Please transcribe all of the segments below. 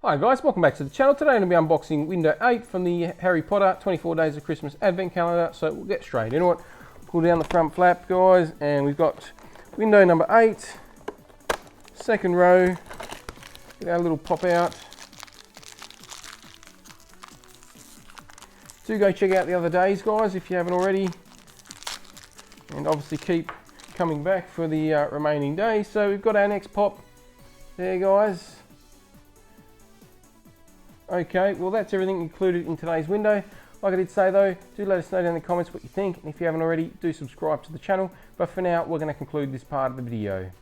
Hi guys, welcome back to the channel. Today I'm going to be unboxing window 8 from the Harry Potter 24 Days of Christmas Advent Calendar. So we'll get straight into it. Pull down the front flap, guys, and we've got window number 8, second row. Get our little pop out. Do go check out the other days, guys, if you haven't already. And obviously keep coming back for the remaining days. So we've got our next pop there, guys. Okay, well that's everything included in today's window. Like I did say though, do let us know down in the comments what you think, and if you haven't already, do subscribe to the channel. But for now, we're going to conclude this part of the video.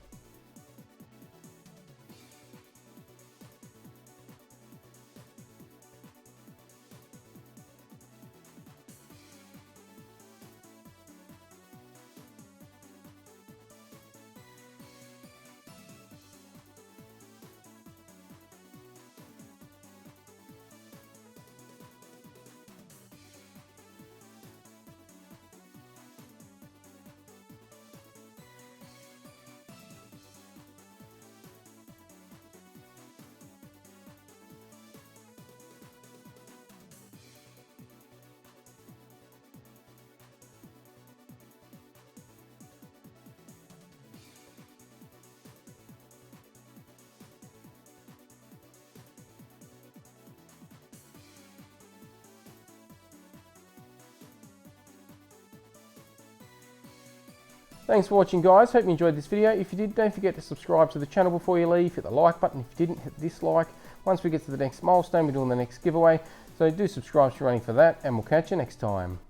Thanks for watching, guys. Hope you enjoyed this video. If you did, don't forget to subscribe to the channel before you leave. Hit the like button. If you didn't, hit the dislike. Once we get to the next milestone, we're doing the next giveaway. So do subscribe if you're running for that, and we'll catch you next time.